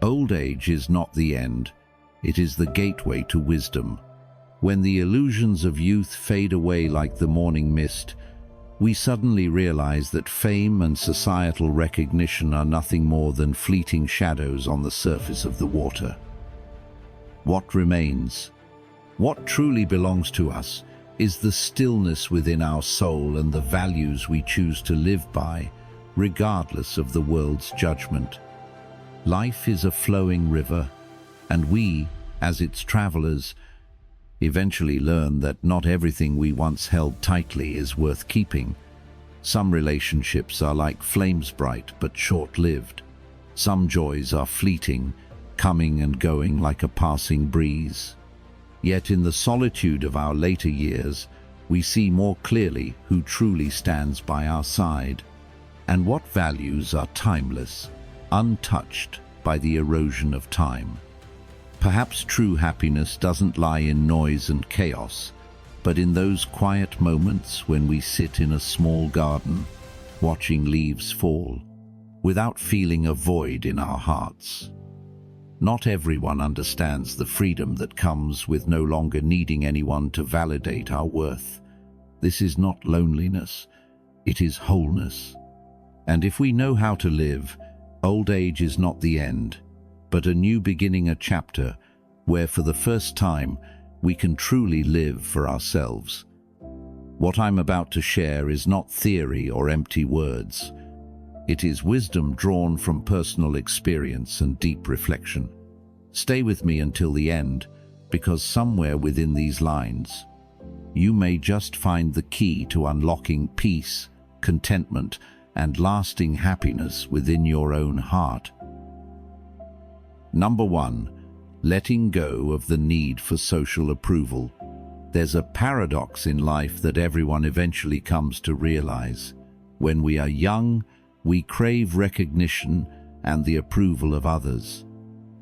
Old age is not the end, it is the gateway to wisdom. When the illusions of youth fade away like the morning mist, we suddenly realize that fame and societal recognition are nothing more than fleeting shadows on the surface of the water. What remains? What truly belongs to us is the stillness within our soul and the values we choose to live by, regardless of the world's judgment. Life is a flowing river, and we, as its travelers, eventually learn that not everything we once held tightly is worth keeping. Some relationships are like flames, bright but short-lived. Some joys are fleeting, coming and going like a passing breeze. Yet in the solitude of our later years, we see more clearly who truly stands by our side, and what values are timeless, untouched by the erosion of time. Perhaps true happiness doesn't lie in noise and chaos, but in those quiet moments when we sit in a small garden, watching leaves fall, without feeling a void in our hearts. Not everyone understands the freedom that comes with no longer needing anyone to validate our worth. This is not loneliness, it is wholeness. And if we know how to live, old age is not the end, but a new beginning, a chapter where for the first time we can truly live for ourselves. What I'm about to share is not theory or empty words. It is wisdom drawn from personal experience and deep reflection. Stay with me until the end, because somewhere within these lines, you may just find the key to unlocking peace, contentment, and lasting happiness within your own heart. Number 1, letting go of the need for social approval. There's a paradox in life that everyone eventually comes to realize. When we are young, we crave recognition and the approval of others.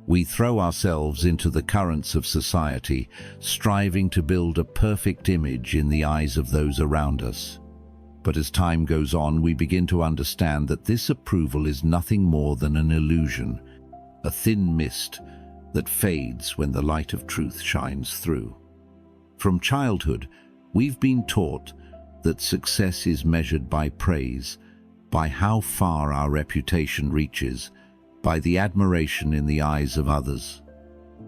We throw ourselves into the currents of society, striving to build a perfect image in the eyes of those around us. But as time goes on, we begin to understand that this approval is nothing more than an illusion, a thin mist that fades when the light of truth shines through. From childhood, we've been taught that success is measured by praise, by how far our reputation reaches, by the admiration in the eyes of others.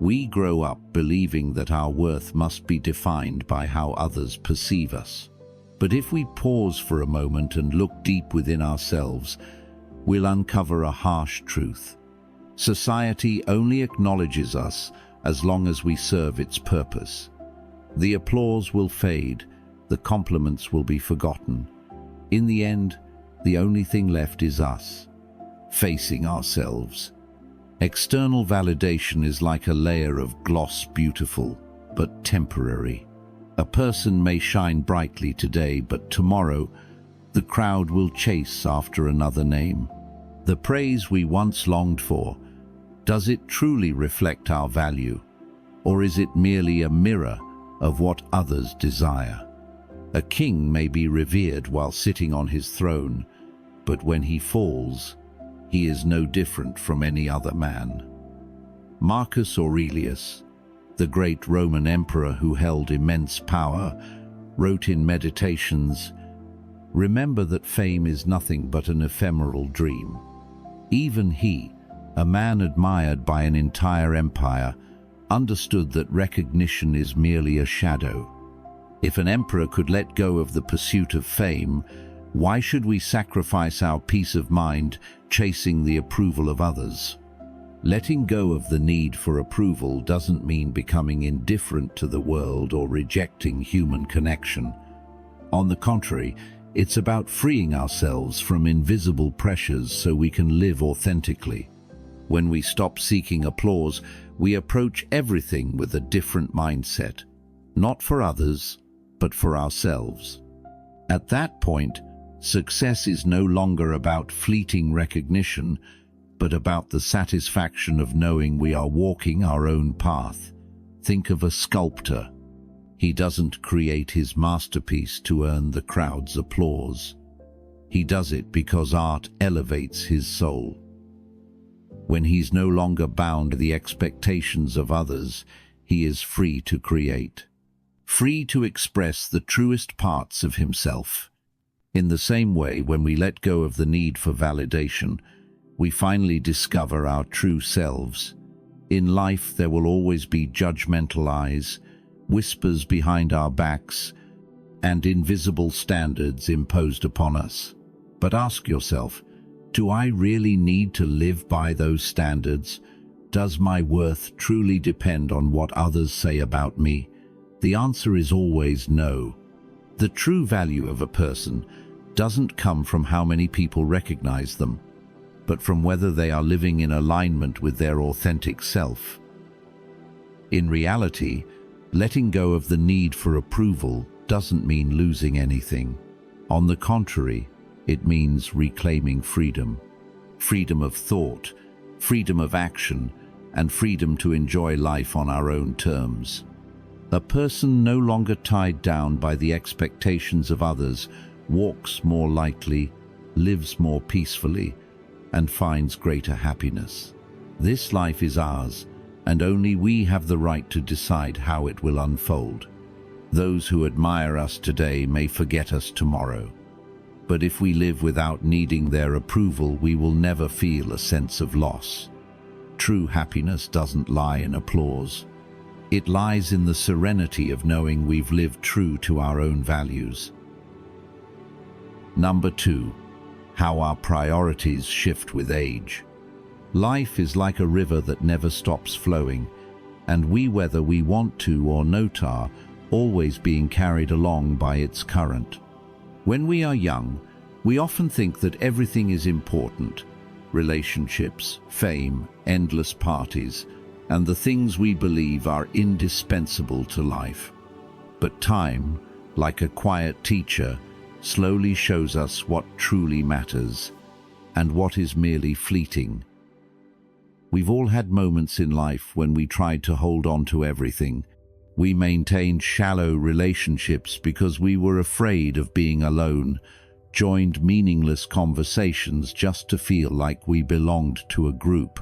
We grow up believing that our worth must be defined by how others perceive us. But if we pause for a moment and look deep within ourselves, we'll uncover a harsh truth. Society only acknowledges us as long as we serve its purpose. The applause will fade, the compliments will be forgotten. In the end, the only thing left is us, facing ourselves. External validation is like a layer of gloss, beautiful but temporary. A person may shine brightly today, but tomorrow the crowd will chase after another name. The praise we once longed for, does it truly reflect our value, or is it merely a mirror of what others desire? A king may be revered while sitting on his throne, but when he falls, he is no different from any other man. Marcus Aurelius, the great Roman emperor who held immense power, wrote in Meditations, "Remember that fame is nothing but an ephemeral dream." Even he, a man admired by an entire empire, understood that recognition is merely a shadow. If an emperor could let go of the pursuit of fame, why should we sacrifice our peace of mind chasing the approval of others? Letting go of the need for approval doesn't mean becoming indifferent to the world or rejecting human connection. On the contrary, it's about freeing ourselves from invisible pressures so we can live authentically. When we stop seeking applause, we approach everything with a different mindset, not for others, but for ourselves. At that point, success is no longer about fleeting recognition, but about the satisfaction of knowing we are walking our own path. Think of a sculptor. He doesn't create his masterpiece to earn the crowd's applause. He does it because art elevates his soul. When he's no longer bound to the expectations of others, he is free to create, free to express the truest parts of himself. In the same way, when we let go of the need for validation, we finally discover our true selves. In life, there will always be judgmental eyes, whispers behind our backs, and invisible standards imposed upon us. But ask yourself, do I really need to live by those standards? Does my worth truly depend on what others say about me? The answer is always no. The true value of a person doesn't come from how many people recognize them, but from whether they are living in alignment with their authentic self. In reality, letting go of the need for approval doesn't mean losing anything. On the contrary, it means reclaiming freedom. Freedom of thought, freedom of action, and freedom to enjoy life on our own terms. A person no longer tied down by the expectations of others walks more lightly, lives more peacefully, and finds greater happiness. This life is ours, and only we have the right to decide how it will unfold. Those who admire us today may forget us tomorrow. But if we live without needing their approval, we will never feel a sense of loss. True happiness doesn't lie in applause. It lies in the serenity of knowing we've lived true to our own values. Number 2, how our priorities shift with age. Life is like a river that never stops flowing, and we, whether we want to or not, are always being carried along by its current. When we are young, we often think that everything is important: relationships, fame, endless parties, and the things we believe are indispensable to life. But time, like a quiet teacher, slowly shows us what truly matters and what is merely fleeting. We've all had moments in life when we tried to hold on to everything. We maintained shallow relationships because we were afraid of being alone, joined meaningless conversations just to feel like we belonged to a group.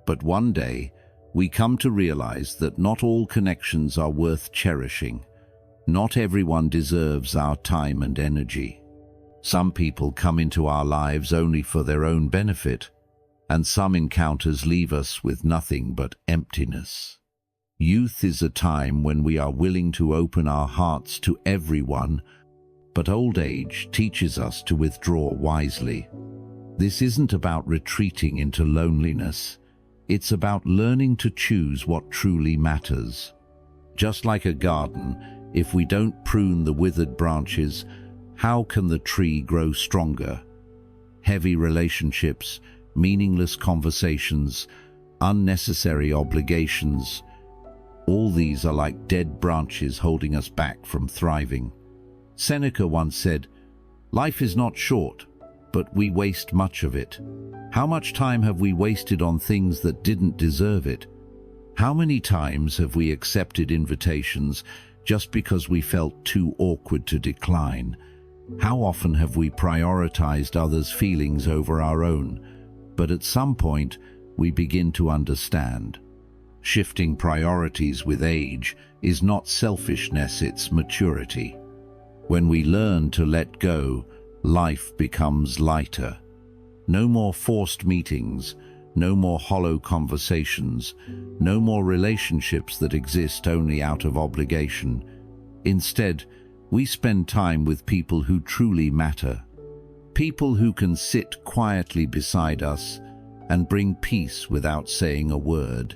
But one day, we come to realize that not all connections are worth cherishing. Not everyone deserves our time and energy. Some people come into our lives only for their own benefit, and some encounters leave us with nothing but emptiness. Youth is a time when we are willing to open our hearts to everyone, but old age teaches us to withdraw wisely. This isn't about retreating into loneliness. It's about learning to choose what truly matters. Just like a garden, if we don't prune the withered branches, how can the tree grow stronger? Heavy relationships, meaningless conversations, unnecessary obligations, all these are like dead branches holding us back from thriving. Seneca once said, "Life is not short, but we waste much of it." How much time have we wasted on things that didn't deserve it? How many times have we accepted invitations just because we felt too awkward to decline? How often have we prioritized others' feelings over our own? But at some point, we begin to understand. Shifting priorities with age is not selfishness, it's maturity. When we learn to let go, life becomes lighter. No more forced meetings, no more hollow conversations, no more relationships that exist only out of obligation. Instead, we spend time with people who truly matter. People who can sit quietly beside us and bring peace without saying a word.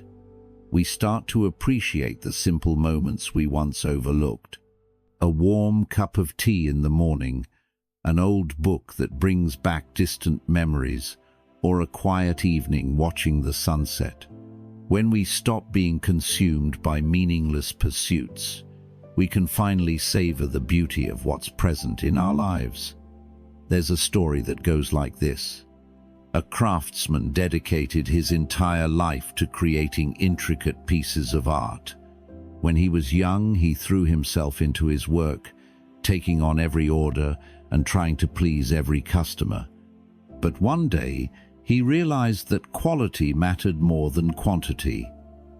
We start to appreciate the simple moments we once overlooked. A warm cup of tea in the morning, an old book that brings back distant memories, or a quiet evening watching the sunset. When we stop being consumed by meaningless pursuits, we can finally savor the beauty of what's present in our lives. There's a story that goes like this. A craftsman dedicated his entire life to creating intricate pieces of art. When he was young, he threw himself into his work, taking on every order and trying to please every customer. But one day, He realized that quality mattered more than quantity.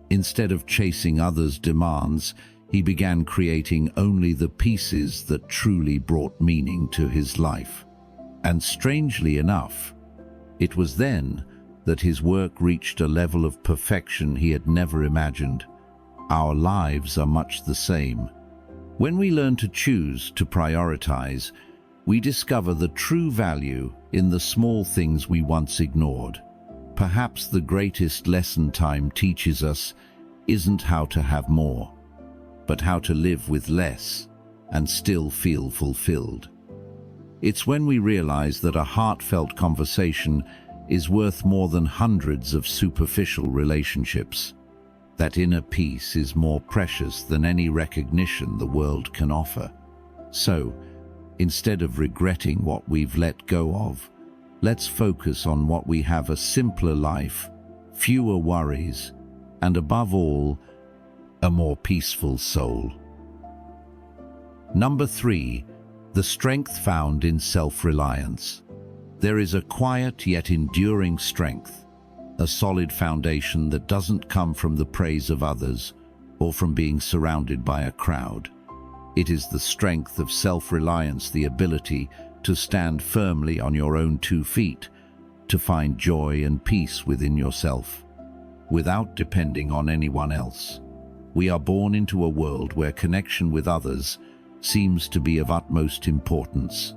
Instead of chasing others' demands, he began creating only the pieces that truly brought meaning to his life. And strangely enough, it was then that his work reached a level of perfection he had never imagined. Our lives are much the same. When we learn to choose, to prioritize, we discover the true value in the small things we once ignored. Perhaps the greatest lesson time teaches us isn't how to have more, but how to live with less and still feel fulfilled. It's when we realize that a heartfelt conversation is worth more than hundreds of superficial relationships. That inner peace is more precious than any recognition the world can offer. So, instead of regretting what we've let go of, let's focus on what we have: a simpler life, fewer worries, and above all, a more peaceful soul. Number 3, the strength found in self-reliance. There is a quiet yet enduring strength, a solid foundation that doesn't come from the praise of others or from being surrounded by a crowd. It is the strength of self-reliance, the ability to stand firmly on your own 2 feet, to find joy and peace within yourself, without depending on anyone else. We are born into a world where connection with others seems to be of utmost importance.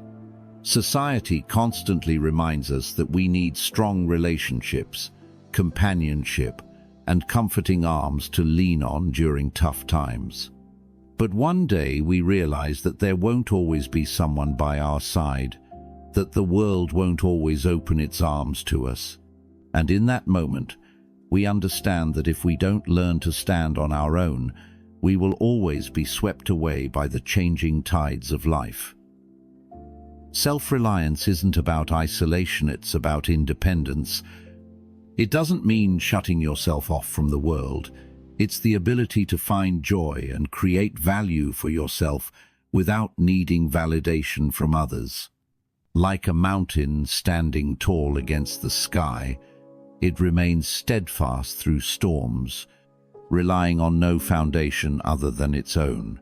Society constantly reminds us that we need strong relationships, companionship, and comforting arms to lean on during tough times. But one day we realize that there won't always be someone by our side, that the world won't always open its arms to us. And in that moment, we understand that if we don't learn to stand on our own, we will always be swept away by the changing tides of life. Self-reliance isn't about isolation, it's about independence. It doesn't mean shutting yourself off from the world. It's the ability to find joy and create value for yourself without needing validation from others. Like a mountain standing tall against the sky, it remains steadfast through storms, relying on no foundation other than its own.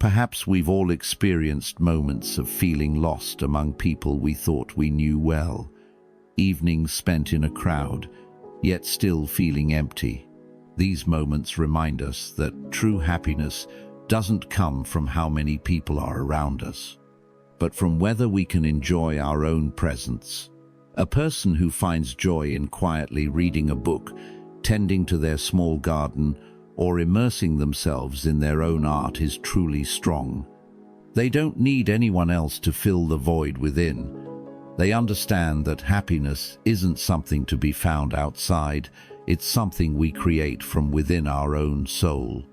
Perhaps we've all experienced moments of feeling lost among people we thought we knew well, evenings spent in a crowd, yet still feeling empty. These moments remind us that true happiness doesn't come from how many people are around us, but from whether we can enjoy our own presence. A person who finds joy in quietly reading a book, tending to their small garden, or immersing themselves in their own art is truly strong. They don't need anyone else to fill the void within. They understand that happiness isn't something to be found outside, it's something we create from within our own soul.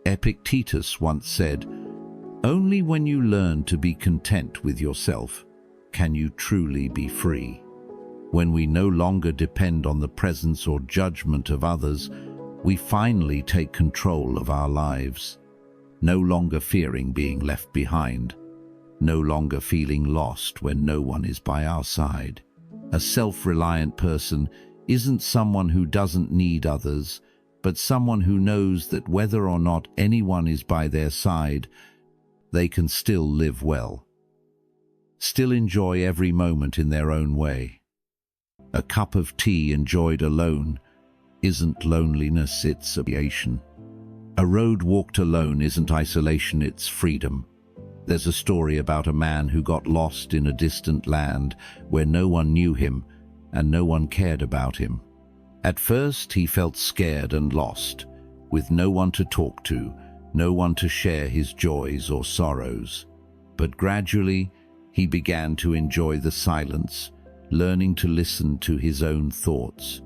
Epictetus once said, "Only when you learn to be content with yourself can you truly be free." When we no longer depend on the presence or judgment of others, we finally take control of our lives, no longer fearing being left behind, no longer feeling lost when no one is by our side. A self-reliant person isn't someone who doesn't need others, but someone who knows that whether or not anyone is by their side, they can still live well, still enjoy every moment in their own way. A cup of tea enjoyed alone isn't loneliness, it's appreciation. A road walked alone isn't isolation, it's freedom. There's a story about a man who got lost in a distant land where no one knew him and no one cared about him. At first he felt scared and lost, with no one to talk to, no one to share his joys or sorrows. But gradually he began to enjoy the silence, learning to listen to his own thoughts.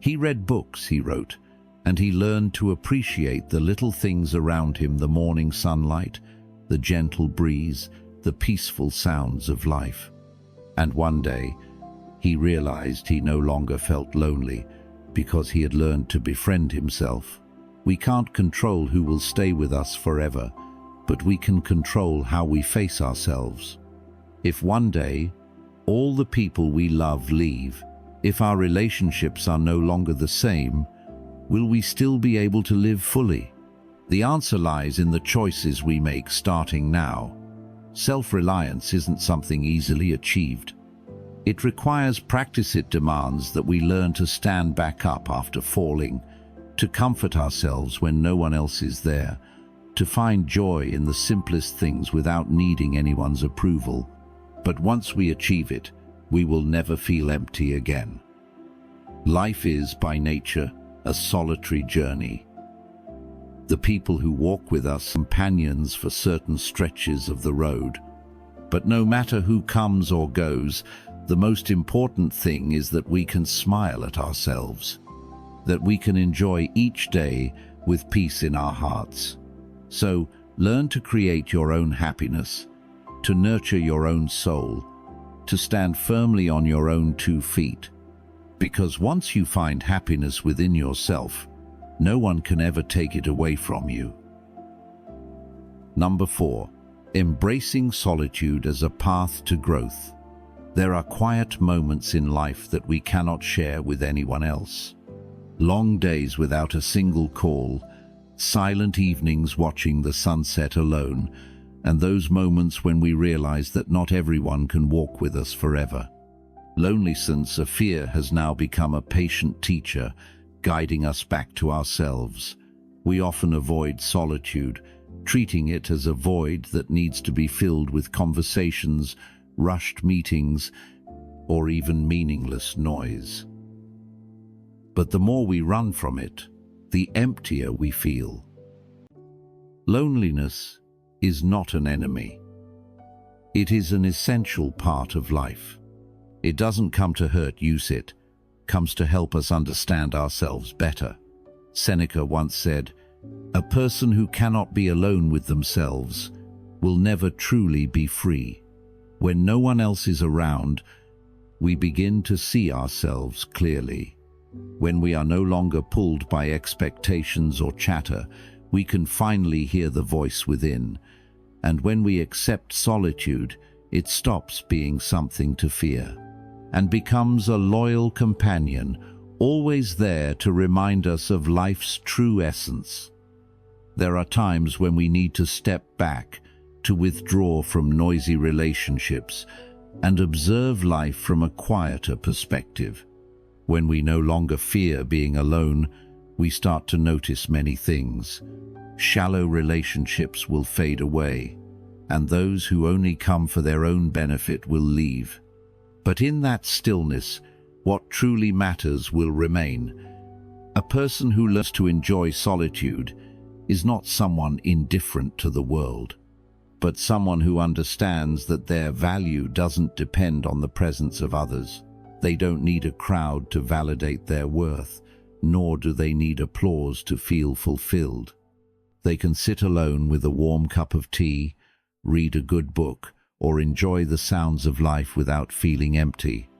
He read books, he wrote, and he learned to appreciate the little things around him: the morning sunlight, the gentle breeze, the peaceful sounds of life. And one day, he realized he no longer felt lonely because he had learned to befriend himself. We can't control who will stay with us forever, but we can control how we face ourselves. If one day all the people we love leave, If our relationships are no longer the same, will we still be able to live fully? The answer lies in the choices we make starting now. Self-reliance isn't something easily achieved. It requires practice. It demands that we learn to stand back up after falling, to comfort ourselves when no one else is there, to find joy in the simplest things without needing anyone's approval. But once we achieve it, we will never feel empty again. Life is, by nature, a solitary journey. The people who walk with us are companions for certain stretches of the road. But no matter who comes or goes, the most important thing is that we can smile at ourselves, that we can enjoy each day with peace in our hearts. So, learn to create your own happiness, to nurture your own soul, to stand firmly on your own 2 feet. Because once you find happiness within yourself, no one can ever take it away from you. Number 4. Embracing solitude as a path to growth. There are quiet moments in life that we cannot share with anyone else. Long days without a single call, silent evenings watching the sunset alone, and those moments when we realize that not everyone can walk with us forever. Loneliness, a fear, has now become a patient teacher, guiding us back to ourselves. We often avoid solitude, treating it as a void that needs to be filled with conversations, rushed meetings, or even meaningless noise. But the more we run from it, the emptier we feel. Loneliness is not an enemy. It is an essential part of life. It doesn't come to hurt you, it comes to help us understand ourselves better. Seneca once said, "A person who cannot be alone with themselves will never truly be free." When no one else is around, we begin to see ourselves clearly. When we are no longer pulled by expectations or chatter, we can finally hear the voice within. And when we accept solitude, it stops being something to fear and becomes a loyal companion, always there to remind us of life's true essence. There are times when we need to step back, to withdraw from noisy relationships, and observe life from a quieter perspective. When we no longer fear being alone, we start to notice many things. Shallow relationships will fade away, and those who only come for their own benefit will leave. But in that stillness, what truly matters will remain. A person who learns to enjoy solitude is not someone indifferent to the world, but someone who understands that their value doesn't depend on the presence of others. They don't need a crowd to validate their worth, nor do they need applause to feel fulfilled. They can sit alone with a warm cup of tea, read a good book, or enjoy the sounds of life without feeling empty.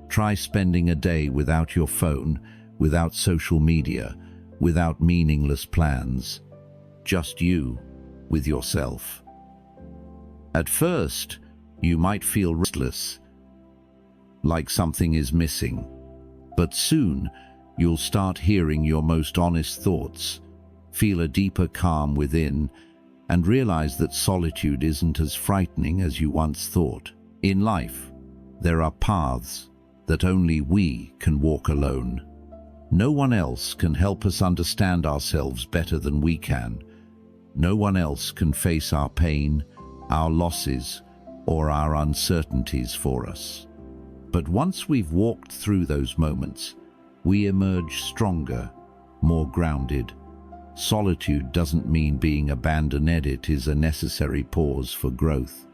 Try spending a day without your phone, without social media, without meaningless plans. Just you, with yourself. At first, you might feel restless, like something is missing. But soon, you'll start hearing your most honest thoughts, feel a deeper calm within, and realize that solitude isn't as frightening as you once thought. In life, there are paths that only we can walk alone. No one else can help us understand ourselves better than we can. No one else can face our pain, our losses, or our uncertainties for us. But once we've walked through those moments, we emerge stronger, more grounded. Solitude doesn't mean being abandoned. It is a necessary pause for growth.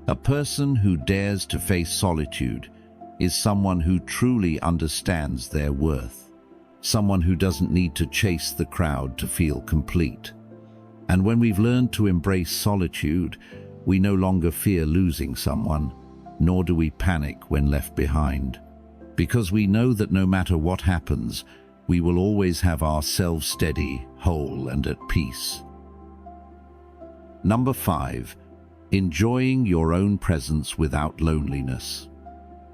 A person who dares to face solitude is someone who truly understands their worth, someone who doesn't need to chase the crowd to feel complete. And when we've learned to embrace solitude, we no longer fear losing someone, nor do we panic when left behind, because we know that no matter what happens, we will always have ourselves steady, whole, and at peace. Number 5. Enjoying your own presence without loneliness.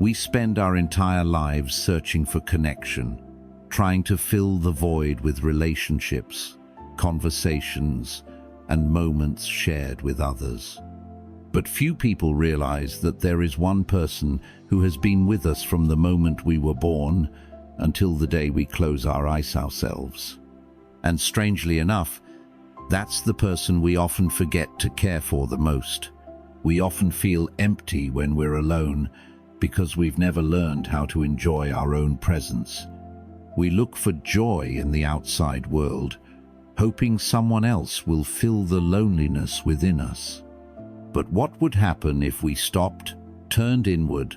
We spend our entire lives searching for connection, trying to fill the void with relationships, conversations, and moments shared with others. But few people realize that there is one person who has been with us from the moment we were born until the day we close our eyes ourselves. And strangely enough, that's the person we often forget to care for the most. We often feel empty when we're alone because we've never learned how to enjoy our own presence. We look for joy in the outside world, hoping someone else will fill the loneliness within us. But what would happen if we stopped, turned inward,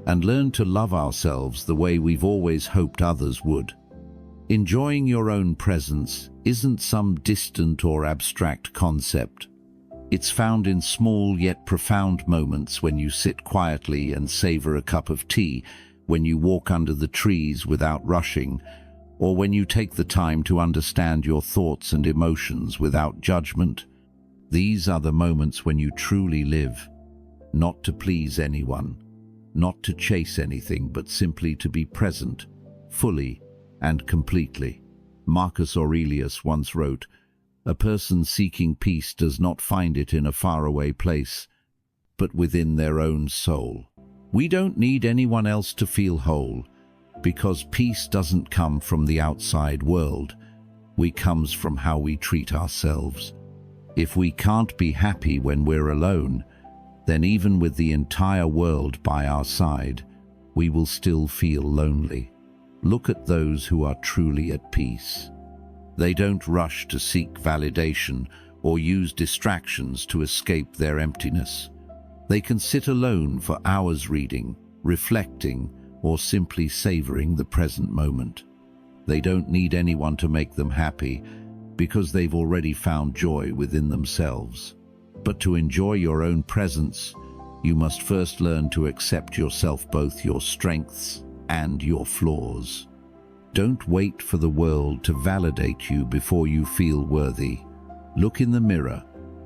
and learned to love ourselves the way we've always hoped others would? Enjoying your own presence isn't some distant or abstract concept. It's found in small yet profound moments when you sit quietly and savor a cup of tea, when you walk under the trees without rushing, or when you take the time to understand your thoughts and emotions without judgment. These are the moments when you truly live, not to please anyone, not to chase anything, but simply to be present, fully and completely. Marcus Aurelius once wrote, "A person seeking peace does not find it in a faraway place, but within their own soul." We don't need anyone else to feel whole, because peace doesn't come from the outside world. It comes from how we treat ourselves. If we can't be happy when we're alone, then even with the entire world by our side, we will still feel lonely. Look at those who are truly at peace. They don't rush to seek validation or use distractions to escape their emptiness. They can sit alone for hours reading, reflecting, or simply savoring the present moment. They don't need anyone to make them happy because they've already found joy within themselves. But to enjoy your own presence, you must first learn to accept yourself, both your strengths and your flaws. Don't wait for the world to validate you before you feel worthy. Look in the mirror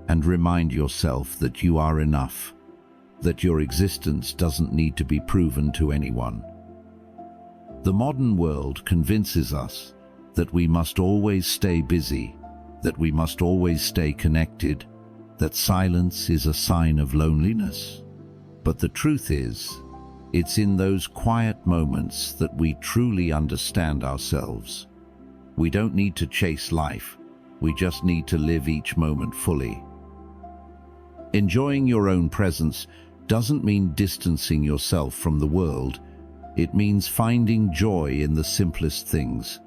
and remind yourself that you are enough, that your existence doesn't need to be proven to anyone. The modern world convinces us that we must always stay busy, that we must always stay connected, that silence is a sign of loneliness. But the truth is, it's in those quiet moments that we truly understand ourselves. We don't need to chase life, we just need to live each moment fully. Enjoying your own presence doesn't mean distancing yourself from the world. It means finding joy in the simplest things.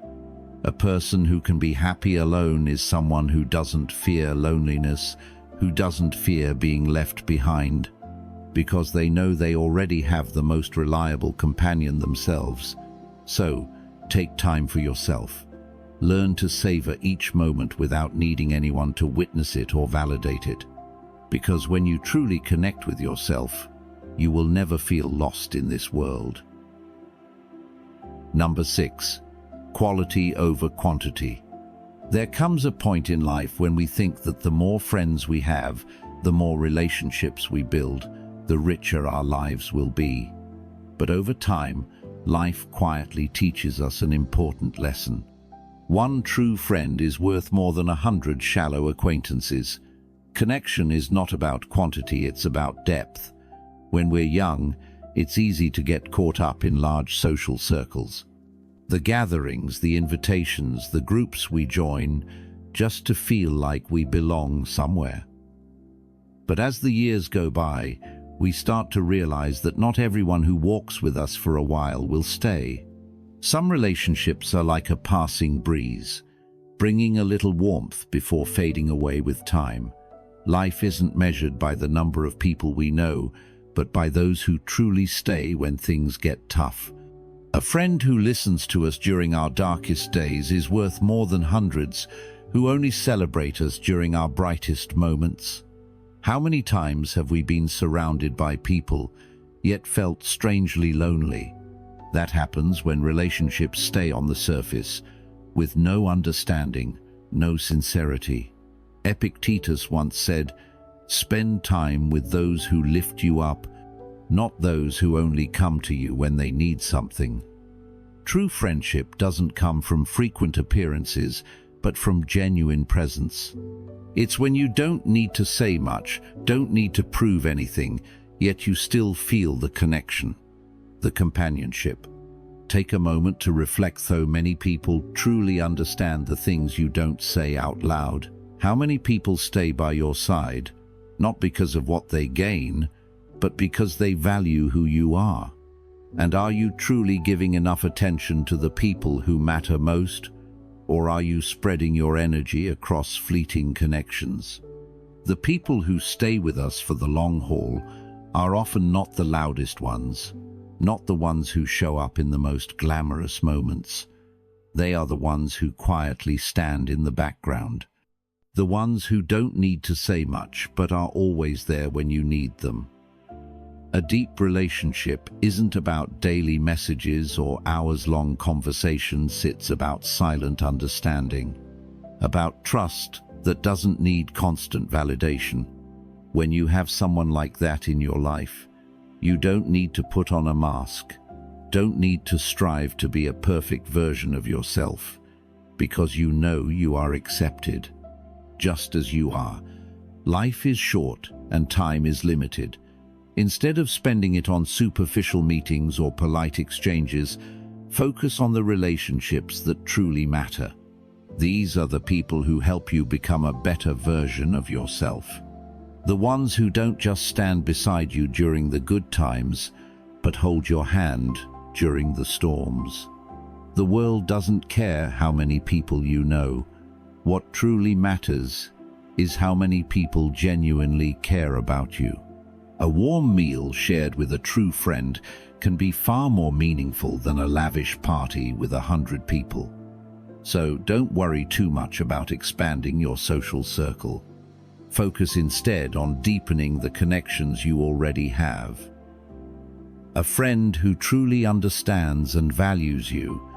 A person who can be happy alone is someone who doesn't fear loneliness, who doesn't fear being left behind, because they know they already have the most reliable companion themselves. So, take time for yourself. Learn to savor each moment without needing anyone to witness it or validate it. Because when you truly connect with yourself, you will never feel lost in this world. Number 6. Quality over quantity. There comes a point in life when we think that the more friends we have, the more relationships we build, the richer our lives will be. But over time, life quietly teaches us an important lesson. One true friend is worth more than 100 shallow acquaintances. Connection is not about quantity, it's about depth. When we're young, it's easy to get caught up in large social circles. The gatherings, the invitations, the groups we join, just to feel like we belong somewhere. But as the years go by, we start to realize that not everyone who walks with us for a while will stay. Some relationships are like a passing breeze, bringing a little warmth before fading away with time. Life isn't measured by the number of people we know, but by those who truly stay when things get tough. A friend who listens to us during our darkest days is worth more than hundreds who only celebrate us during our brightest moments. How many times have we been surrounded by people, yet felt strangely lonely? That happens when relationships stay on the surface, with no understanding, no sincerity. Epictetus once said, "Spend time with those who lift you up, not those who only come to you when they need something. True friendship doesn't come from frequent appearances, but from genuine presence. It's when you don't need to say much, don't need to prove anything, yet you still feel the connection, the companionship. Take a moment to reflect, though many people truly understand the things you don't say out loud. How many people stay by your side, not because of what they gain, but because they value who you are? And are you truly giving enough attention to the people who matter most? Or are you spreading your energy across fleeting connections? The people who stay with us for the long haul are often not the loudest ones, not the ones who show up in the most glamorous moments. They are the ones who quietly stand in the background. The ones who don't need to say much, but are always there when you need them. A deep relationship isn't about daily messages or hours-long conversations. It's about silent understanding, about trust that doesn't need constant validation. When you have someone like that in your life, you don't need to put on a mask, don't need to strive to be a perfect version of yourself, because you know you are accepted, just as you are. Life is short and time is limited. Instead of spending it on superficial meetings or polite exchanges, focus on the relationships that truly matter. These are the people who help you become a better version of yourself. The ones who don't just stand beside you during the good times, but hold your hand during the storms. The world doesn't care how many people you know. What truly matters is how many people genuinely care about you. A warm meal shared with a true friend can be far more meaningful than a lavish party with 100 people. So don't worry too much about expanding your social circle. Focus instead on deepening the connections you already have. A friend who truly understands and values you,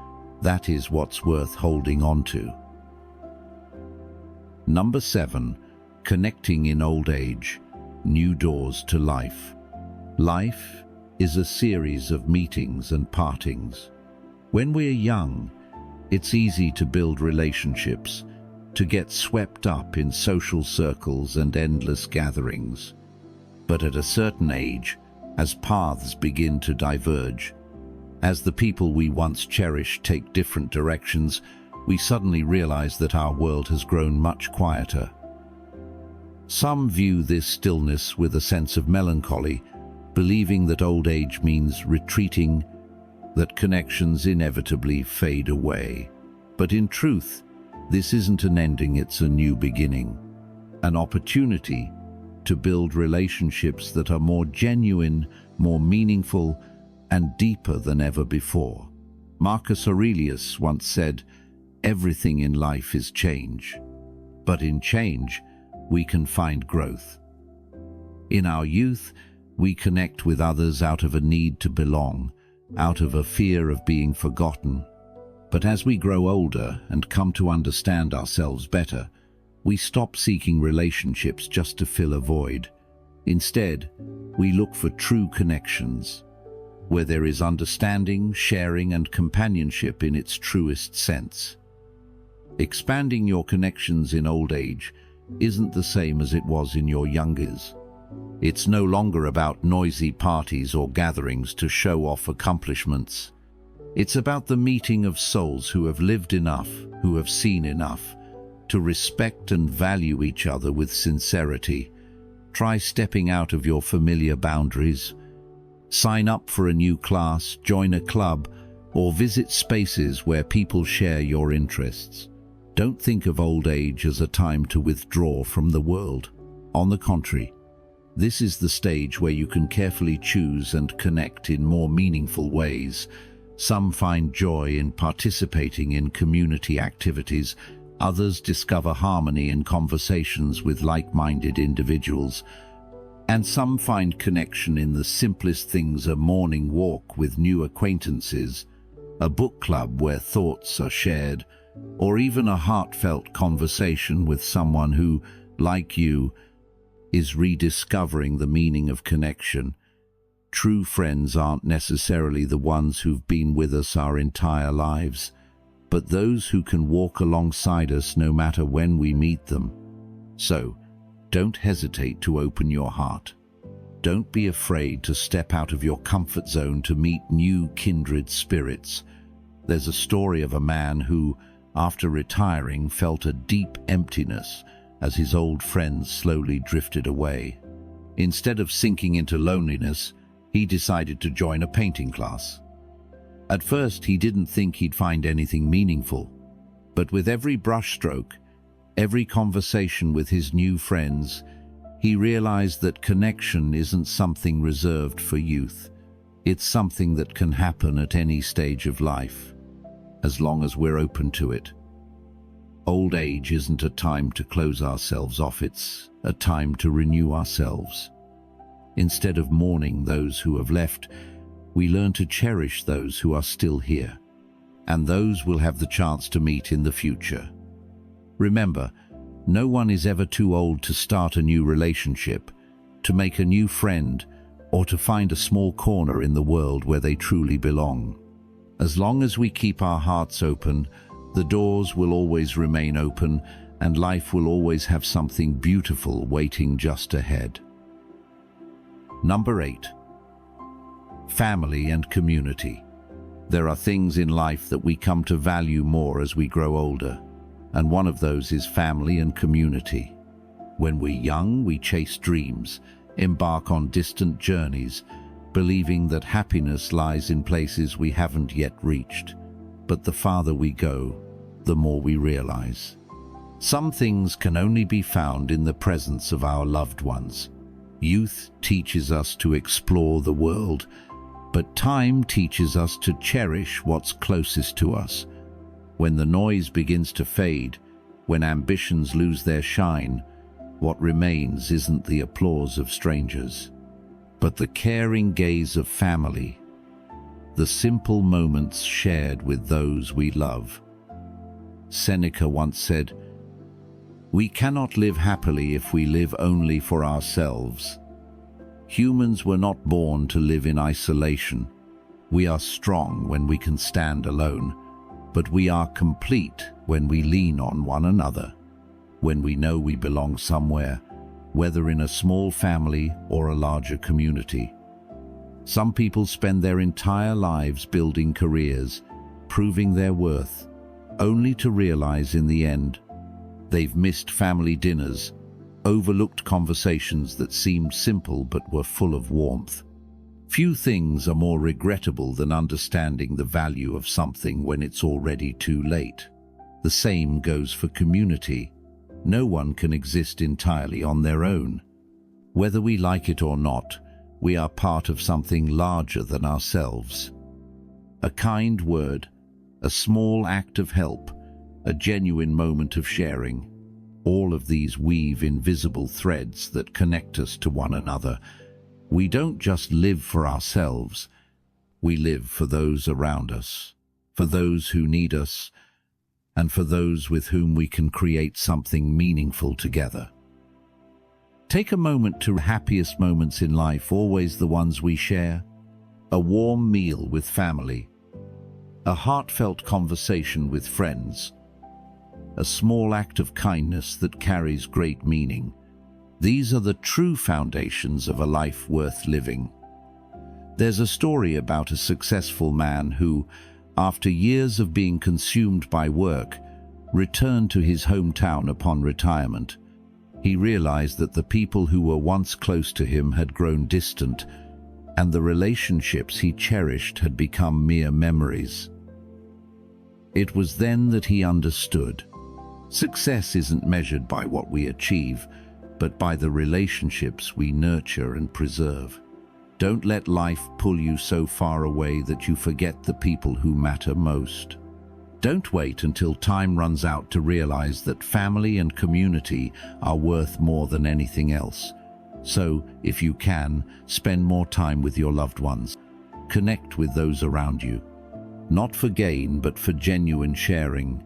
that is what's worth holding on to. Number 7, connecting in old age. New doors to life. Life is a series of meetings and partings. When we're young, it's easy to build relationships, to get swept up in social circles and endless gatherings. But at a certain age, as paths begin to diverge, as the people we once cherished take different directions, we suddenly realize that our world has grown much quieter. Some view this stillness with a sense of melancholy, believing that old age means retreating, that connections inevitably fade away. But in truth, this isn't an ending, it's a new beginning, an opportunity to build relationships that are more genuine, more meaningful, and deeper than ever before. Marcus Aurelius once said, "Everything in life is change, but in change, we can find growth." In our youth, we connect with others out of a need to belong, out of a fear of being forgotten. But as we grow older and come to understand ourselves better, we stop seeking relationships just to fill a void. Instead, we look for true connections, where there is understanding, sharing, and companionship in its truest sense. Expanding your connections in old age isn't the same as it was in your young years. It's no longer about noisy parties or gatherings to show off accomplishments. It's about the meeting of souls who have lived enough, who have seen enough, to respect and value each other with sincerity. Try stepping out of your familiar boundaries. Sign up for a new class, join a club, or visit spaces where people share your interests. Don't think of old age as a time to withdraw from the world. On the contrary, this is the stage where you can carefully choose and connect in more meaningful ways. Some find joy in participating in community activities, others discover harmony in conversations with like-minded individuals, and some find connection in the simplest things: a morning walk with new acquaintances, a book club where thoughts are shared, or even a heartfelt conversation with someone who, like you, is rediscovering the meaning of connection. True friends aren't necessarily the ones who've been with us our entire lives, but those who can walk alongside us no matter when we meet them. So, don't hesitate to open your heart. Don't be afraid to step out of your comfort zone to meet new kindred spirits. There's a story of a man who, after retiring, felt a deep emptiness as his old friends slowly drifted away. Instead of sinking into loneliness, he decided to join a painting class. At first, he didn't think he'd find anything meaningful, but with every brushstroke, every conversation with his new friends, he realized that connection isn't something reserved for youth. It's something that can happen at any stage of life, as long as we're open to it. Old age isn't a time to close ourselves off, it's a time to renew ourselves. Instead of mourning those who have left, we learn to cherish those who are still here, and those we'll have the chance to meet in the future. Remember, no one is ever too old to start a new relationship, to make a new friend, or to find a small corner in the world where they truly belong. As long as we keep our hearts open, the doors will always remain open, and life will always have something beautiful waiting just ahead. Number 8. Family and community. There are things in life that we come to value more as we grow older, and one of those is family and community. When we're young, we chase dreams, embark on distant journeys, believing that happiness lies in places we haven't yet reached. But the farther we go, the more we realize. Some things can only be found in the presence of our loved ones. Youth teaches us to explore the world, but time teaches us to cherish what's closest to us. When the noise begins to fade, when ambitions lose their shine, what remains isn't the applause of strangers, but the caring gaze of family, the simple moments shared with those we love. Seneca once said, "We cannot live happily if we live only for ourselves." Humans were not born to live in isolation. We are strong when we can stand alone, but we are complete when we lean on one another, when we know we belong somewhere, whether in a small family or a larger community. Some people spend their entire lives building careers, proving their worth, only to realize in the end they've missed family dinners, overlooked conversations that seemed simple but were full of warmth. Few things are more regrettable than understanding the value of something when it's already too late. The same goes for community. No one can exist entirely on their own. Whether we like it or not, we are part of something larger than ourselves. A kind word, a small act of help, a genuine moment of sharing. All of these weave invisible threads that connect us to one another. We don't just live for ourselves, we live for those around us, for those who need us, and for those with whom we can create something meaningful together. Take a moment to happiest moments in life, always the ones we share. A warm meal with family, a heartfelt conversation with friends, a small act of kindness that carries great meaning. These are the true foundations of a life worth living. There's a story about a successful man who, after years of being consumed by work, returned to his hometown upon retirement. He realized that the people who were once close to him had grown distant, and the relationships he cherished had become mere memories. It was then that he understood. Success isn't measured by what we achieve, but by the relationships we nurture and preserve. Don't let life pull you so far away that you forget the people who matter most. Don't wait until time runs out to realize that family and community are worth more than anything else. So, if you can, spend more time with your loved ones. Connect with those around you. Not for gain, but for genuine sharing.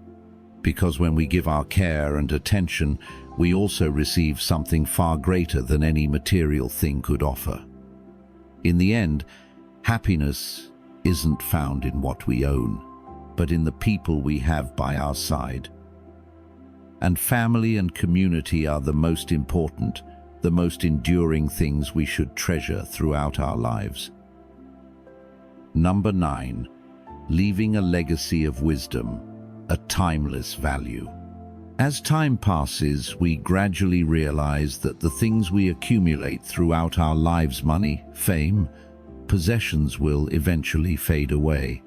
Because when we give our care and attention, we also receive something far greater than any material thing could offer. In the end, happiness isn't found in what we own, but in the people we have by our side. And family and community are the most important, the most enduring things we should treasure throughout our lives. Number 9. Leaving a legacy of wisdom, a timeless value. As time passes, we gradually realize that the things we accumulate throughout our lives, money, fame, possessions, will eventually fade away.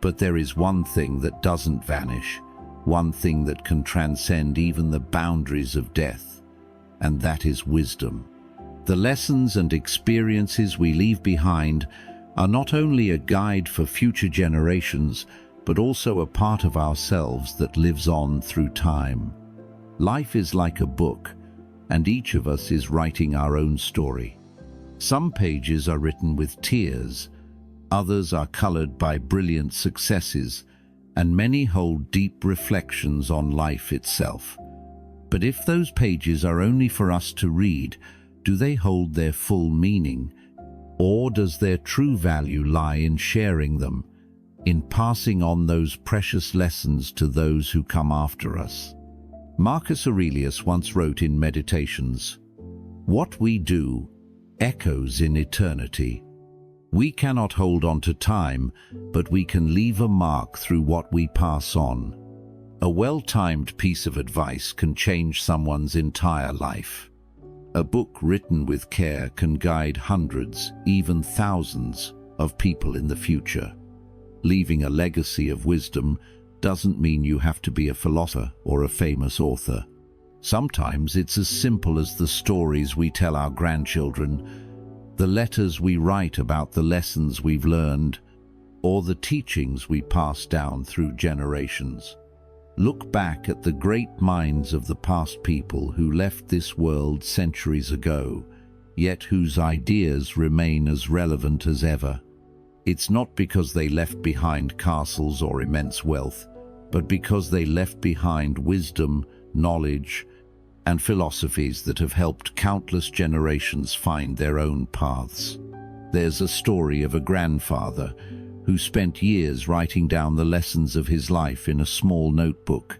But there is one thing that doesn't vanish, one thing that can transcend even the boundaries of death, and that is wisdom. The lessons and experiences we leave behind are not only a guide for future generations, but also a part of ourselves that lives on through time. Life is like a book, and each of us is writing our own story. Some pages are written with tears, others are colored by brilliant successes, and many hold deep reflections on life itself. But if those pages are only for us to read, do they hold their full meaning? Or does their true value lie in sharing them, in passing on those precious lessons to those who come after us? Marcus Aurelius once wrote in Meditations, "What we do echoes in eternity. We cannot hold on to time, but we can leave a mark through what we pass on." A well-timed piece of advice can change someone's entire life. A book written with care can guide hundreds, even thousands, of people in the future. Leaving a legacy of wisdom doesn't mean you have to be a philosopher or a famous author. Sometimes it's as simple as the stories we tell our grandchildren, the letters we write about the lessons we've learned, or the teachings we pass down through generations. Look back at the great minds of the past, people who left this world centuries ago, yet whose ideas remain as relevant as ever. It's not because they left behind castles or immense wealth, but because they left behind wisdom, knowledge, and philosophies that have helped countless generations find their own paths. There's a story of a grandfather who spent years writing down the lessons of his life in a small notebook.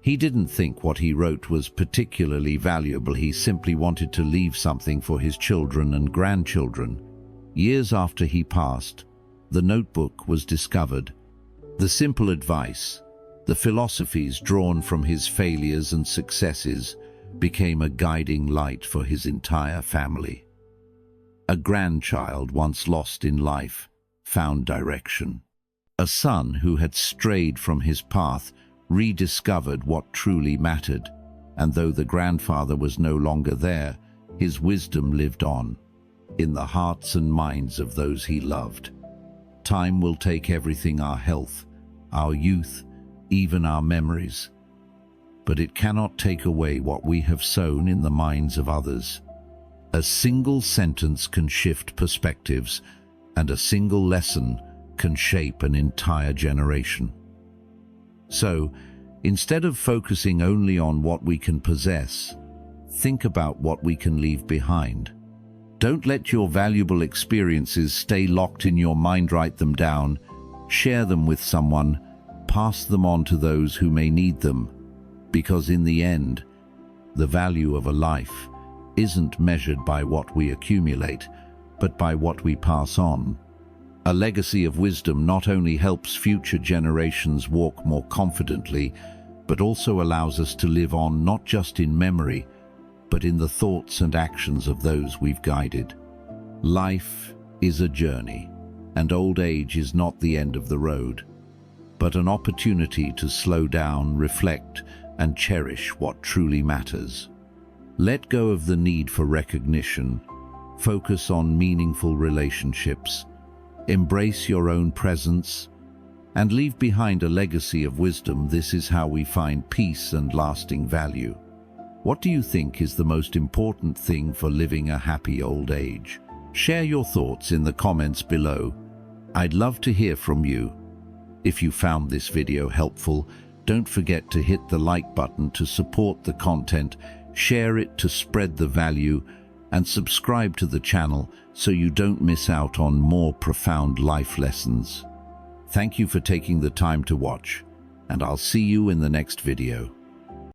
He didn't think what he wrote was particularly valuable. He simply wanted to leave something for his children and grandchildren. Years after he passed, the notebook was discovered. The simple advice, the philosophies drawn from his failures and successes, became a guiding light for his entire family. A grandchild once lost in life found direction. A son who had strayed from his path rediscovered what truly mattered, and though the grandfather was no longer there, his wisdom lived on, in the hearts and minds of those he loved. Time will take everything: our health, our youth, even our memories. But it cannot take away what we have sown in the minds of others. A single sentence can shift perspectives, and a single lesson can shape an entire generation. So, instead of focusing only on what we can possess, think about what we can leave behind. Don't let your valuable experiences stay locked in your mind. Write them down, share them with someone, pass them on to those who may need them, because in the end, the value of a life isn't measured by what we accumulate, but by what we pass on. A legacy of wisdom not only helps future generations walk more confidently, but also allows us to live on not just in memory, but in the thoughts and actions of those we've guided. Life is a journey, and old age is not the end of the road, but an opportunity to slow down, reflect, and cherish what truly matters. Let go of the need for recognition. Focus on meaningful relationships. Embrace your own presence, and leave behind a legacy of wisdom. This is how we find peace and lasting value. What do you think is the most important thing for living a happy old age? Share your thoughts in the comments below. I'd love to hear from you. If you found this video helpful, don't forget to hit the like button to support the content, share it to spread the value, and subscribe to the channel so you don't miss out on more profound life lessons. Thank you for taking the time to watch, and I'll see you in the next video.